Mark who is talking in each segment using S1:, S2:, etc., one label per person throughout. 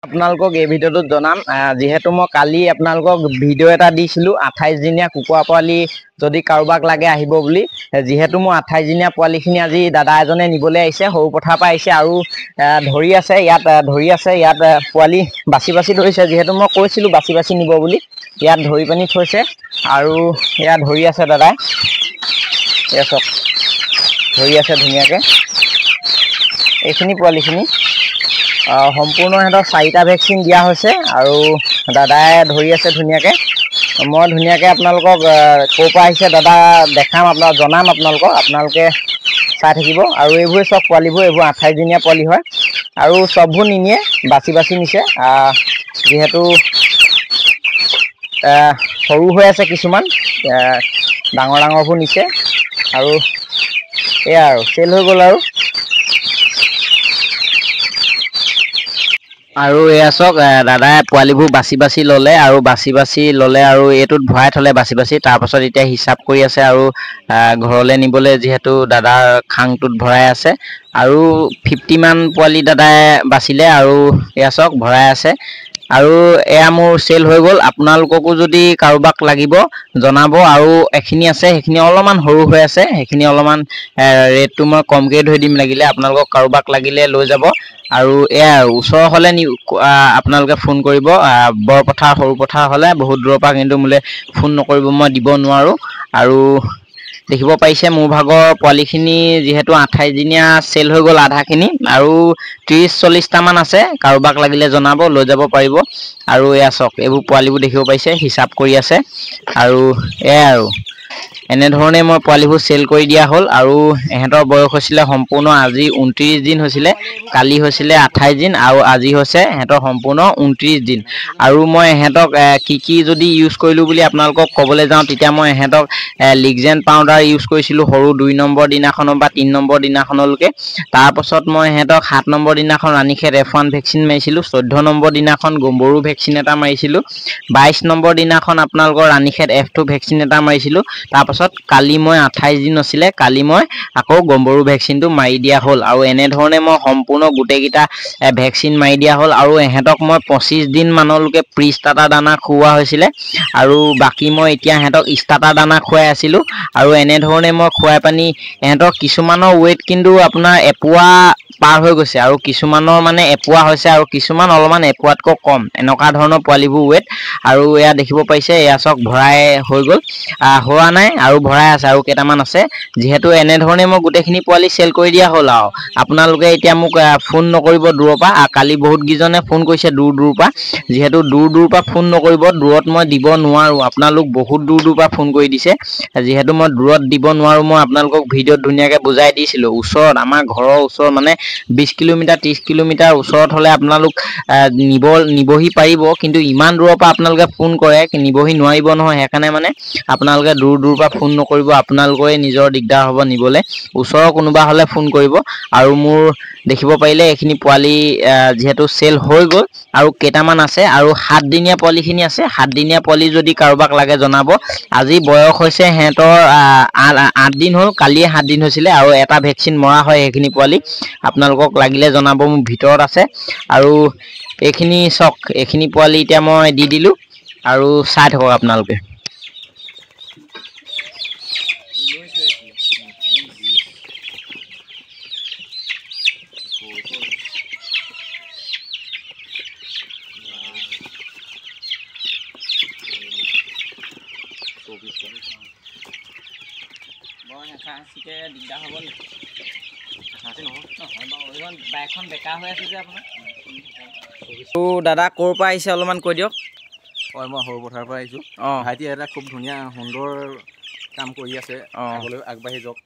S1: আপোনালোকক এই ভিডিঅ'টোত জনাম যেহেতু মই কালি আপোনালোকক ভিডিঅ' এটা দিছিলো 28 দিনীয়া কুকুৰা পোৱালি যদি কাৰোবাক লাগে আহিব বুলি যেহেতু মই 28 দিনীয়া পোৱালিখিনি আজি দাদা এজনে নিবলৈ আহিছে সৰু পথাৰ পৰা আহিছে আৰু ধৰি আছে ইয়াত পোৱালি বাছি ধৰিছে যেহেতু মই কৈছিলো বাছি নিব বুলি ইয়াত ধৰি পানি থৈছে আৰু ইয়াত ধৰি আছে দাদাই এয়া চক ধৰি আছে ধুনীয়াকৈ এইখিনি পোৱালিখিনি সম্পূৰ্ণ হেঁতক 4টা ভেকচিন দিয়া হৈছে আৰু দাদাই ধৰি আছে ধুনীয়াকৈ মই ধুনীয়াকৈ আপোনালোকক ক'ৰ পৰা আহিছে দাদা দেখাম জনাম আপোনালোকে চাই থাকিব আৰু এইবোৰে চব পোৱালিবোৰ এইবোৰ 28 দিনীয়া পোৱালি হয় আৰু চববোৰ নিনিয়ে বাছি নিছে যিহেতু সৰু হৈ আছে কিছুমান ডাঙৰবোৰ নিছে আৰু এয়া আৰু চেল হৈ গ'ল আৰু এয়া চাওক দাদাই পোৱালিবোৰ বাছি ল'লে আৰু বাছি ল'লে আৰু এইটোত ভৰাই থ'লে বাছি তাৰপাছত এতিয়া হিচাপ কৰি আছে আৰু ঘৰলৈ নিবলৈ যিহেতু দাদাৰ খাংটোত ভৰাই আছে আৰু 50 মান পোৱালি দাদাই বাচিলে আৰু এয়া চাওক ভৰাই আছে আৰু এয়া মোৰ চেল হৈ গ'ল আপোনালোককো যদি কাৰোবাক লাগিব জনাব আৰু এখিনি আছে সেইখিনি অলপমান সৰু হৈ আছে সেইখিনি অলপমান ৰেটটো মই কমকৈ ধৰি দিম লাগিলে আপোনালোকক কাৰোবাক লাগিলে লৈ যাব আৰু এয়া ওচৰ হ'লে আপোনালোকে ফোন কৰিব বৰপথাৰ সৰু পথাৰ হ'লে বহুত দূৰৰ পৰা কিন্তু মোলৈ ফোন নকৰিব মই দিব নোৱাৰোঁ আৰু দেখিব পাৰিছে মোৰ ভাগৰ পোৱালিখিনি যিহেতু 28 দিনীয়া চেল হৈ গ'ল আধাখিনি আৰু 30-40টা মান আছে কাৰোবাক লাগিলে জনাব লৈ যাব পাৰিব আৰু এয়া চাওক এইবোৰ পোৱালিবোৰ দেখিব পাৰিছে হিচাপ কৰি আছে আৰু এয়াই আৰু এনেধৰণে মই পোৱালিবোৰ চেল কৰি দিয়া হ'ল আৰু এহেঁতৰ বয়স হৈছিলে সম্পূৰ্ণ আজি 29 দিন হৈছিলে কালি হৈছিলে 28 দিন আৰু আজি হৈছে এহেঁতৰ সম্পূৰ্ণ 29 দিন আৰু মই এহেঁতক কি যদি ইউজ কৰিলোঁ বুলি আপোনালোকক ক'বলৈ যাওঁ তেতিয়া মই এহেঁতক লিগজেন পাউডাৰ ইউজ কৰিছিলোঁ সৰু 2 নম্বৰ দিনাখনৰ বা 3 নম্বৰ দিনাখনলৈকে তাৰপাছত মই এহেঁতক 7 নম্বৰ দিনাখন ৰাণীখেত F1 ভেকচিন মাৰিছিলোঁ 14 নম্বৰ দিনাখন গম্বৰু ভেকচিন এটা মাৰিছিলোঁ 22 নম্বৰ দিনাখন আপোনালোকৰ ৰাণীখেত F2 ভেকচিন এটা মাৰিছিলোঁ তাৰপাছত কালি মই 28 দিন আছিলে কালি মই আকৌ গম্বৰু ভেকচিনটো মাৰি দিয়া হ'ল আৰু এনেধৰণে মই সম্পূৰ্ণ গোটেইকেইটা ভেকচিন মাৰি দিয়া হ'ল আৰু এহেঁতক মই 25 দিন মানলৈকে প্ৰি ষ্টাৰ্টাৰ দানা খুওৱা হৈছিলে আৰু বাকী মই এতিয়া এহেঁতক ষ্টাৰ্টাৰ দানা খুৱাই আছিলোঁ আৰু এনেধৰণে মই খুৱাই পানি এহেঁতক কিছুমানৰ ৱেইট কিন্তু আপোনাৰ এপোৱা পাৰ হৈ গৈছে আৰু কিছুমানৰ মানে এপোৱা হৈছে আৰু কিছুমান অলপমান এপোৱাতকৈ কম এনেকুৱা ধৰণৰ পোৱালিবোৰ ৱেইট আৰু এয়া দেখিব পাৰিছে এয়া চাওক ভৰাই হৈ গ'ল হোৱা নাই আৰু ভৰাই আছে আৰু কেইটামান আছে যিহেতু এনেধৰণে মই গোটেইখিনি পোৱালি চেল কৰি দিয়া হ'ল আৰু আপোনালোকে এতিয়া মোক ফোন নকৰিব দূৰৰ পৰা কালি বহুত কেইজনে ফোন কৰিছে দূৰৰ পৰা যিহেতু দূৰৰ পৰা ফোন নকৰিব দূৰত মই দিব নোৱাৰোঁ আপোনালোক বহুত দূৰৰ পৰা ফোন কৰি দিছে যিহেতু মই দূৰত দিব নোৱাৰোঁ মই আপোনালোকক ভিডিঅ'ত ধুনীয়াকৈ বুজাই দিছিলোঁ ওচৰত আমাৰ ঘৰৰ ওচৰত মানে 20 কিলোমিটাৰ 30 কিলোমিটাৰ ওচৰত হ'লে আপোনালোক নিবহি পাৰিব কিন্তু ইমান দূৰৰ পৰা আপোনালোকে ফোন কৰে নিবহি নোৱাৰিব নহয় সেইকাৰণে মানে আপোনালোকে দূৰৰ পৰা ফোন নকৰিব আপোনালোকৰে নিজৰ দিগদাৰ হ'ব নিবলৈ ওচৰৰ কোনোবা হ'লে ফোন কৰিব আৰু মোৰ দেখিব পাৰিলে এইখিনি পোৱালি যিহেতু চেল হৈ গ'ল আৰু কেইটামান আছে আৰু 7 দিনীয়া পোৱালিখিনি আছে 7 দিনীয়া পোৱালি যদি কাৰোবাক লাগে জনাব আজি বয়স হৈছে সিহঁতৰ 8 দিন হ'ল কালিয়ে 7 দিন হৈছিলে আৰু এটা ভেকচিন মৰা হয় সেইখিনি পোৱালি আপোনালোকক লাগিলে জনাব মোৰ ভিতৰত আছে আৰু এইখিনি চাওক এইখিনি পোৱালি এতিয়া মই দি দিলোঁ আৰু চাই থাকক আপোনালোকে দিগদাৰ হ'ব বাইকখন বেকা হৈ আছে যে আপোনাৰ দাদা ক'ৰ পৰা আহিছে অলপমান কৈ দিয়ক
S2: হয় মই সৰু পথাৰৰ পৰা আহিছোঁ ভাইটি এটা খুব ধুনীয়া সুন্দৰ কাম কৰি আছে আগলৈ আগবাঢ়ি যাওক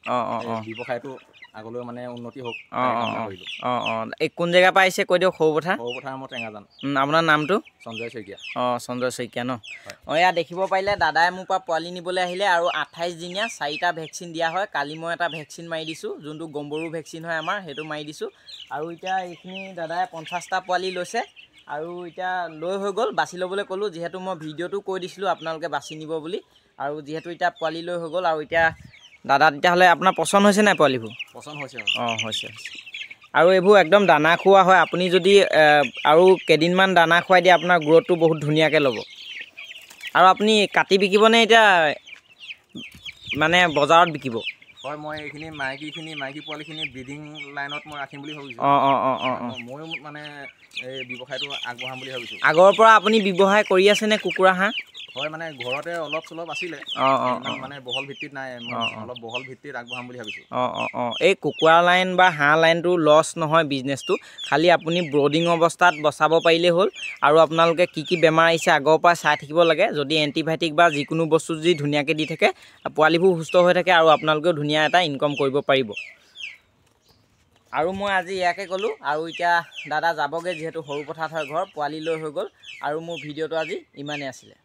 S2: ব্যৱসায়টো আগলৈ মানে উন্নতি হওক
S1: এই কোন জেগাৰ পৰা আহিছে কৈ দিয়ক সৰু পথাৰ
S2: মই টেঙাজান
S1: আপোনাৰ নামটো
S2: সঞ্জয় শইকীয়া
S1: সঞ্জয় শইকীয়া ন এয়া দেখিব পাৰিলে দাদাই মোৰ পৰা পোৱালি নিবলৈ আহিলে আৰু 28 দিনীয়া 4টা ভেকচিন দিয়া হয় কালি মই এটা ভেকচিন মাৰি দিছোঁ যোনটো গম্বৰু ভেকচিন হয় আমাৰ সেইটো মাৰি দিছোঁ আৰু এতিয়া এইখিনি দাদাই 50টা পোৱালি লৈছে আৰু এতিয়া লৈ হৈ গ'ল বাছি ল'বলৈ ক'লোঁ যিহেতু মই ভিডিঅ'টো কৈ দিছিলোঁ আপোনালোকে বাছি নিব বুলি আৰু যিহেতু এতিয়া পোৱালি লৈ হৈ গ'ল আৰু এতিয়া দাদা তেতিয়াহ'লে আপোনাৰ পচন্দ হৈছে নাই পোৱালিবোৰ
S2: পচন্দ হৈছে
S1: হৈছে
S3: আৰু এইবোৰ একদম দানা খোৱা হয় আপুনি যদি আৰু কেইদিনমান দানা খুৱাই দিয়ে আপোনাৰ গ্ৰ'থটো বহুত ধুনীয়াকৈ ল'ব আৰু আপুনি কাটি বিকিবনে এতিয়া মানে বজাৰত বিকিব
S2: হয় মই এইখিনি মাইকী পোৱালিখিনি ব্ৰিডিং লাইনত মই ৰাখিম বুলি ভাবিছোঁ ময়ো মানে এই ব্যৱসায়টো আগবঢ়াম বুলি ভাবিছোঁ
S3: আগৰ পৰা আপুনি ব্যৱসায় কৰি আছেনে কুকুৰা হাঁহ
S2: হয় মানে ঘৰতে অলপ চলপ আছিলে মানে বহল ভিত্তিত নাই অলপ বহল ভিত্তিত আগবঢ়াম বুলি ভাবিছোঁ
S3: এই কুকুৰা লাইন বা হাঁহ লাইনটো লছ নহয় বিজনেছটো খালি আপুনি ব্ৰডিং অৱস্থাত বচাব পাৰিলেই হ'ল আৰু আপোনালোকে কি বেমাৰ আহিছে আগৰ পৰা চাই থাকিব লাগে যদি এণ্টিবায়'টিক বা যিকোনো বস্তু যদি ধুনীয়াকৈ দি থাকে পোৱালিবোৰ সুস্থ হৈ থাকে আৰু আপোনালোকেও ধুনীয়া এটা ইনকম কৰিব পাৰিব আৰু মই আজি ইয়াকে ক'লোঁ আৰু এতিয়া দাদা যাবগৈ যিহেতু সৰু পথাৰত হয় ঘৰ পোৱালি লৈ হৈ গ'ল আৰু মোৰ ভিডিঅ'টো আজি ইমানেই আছিলে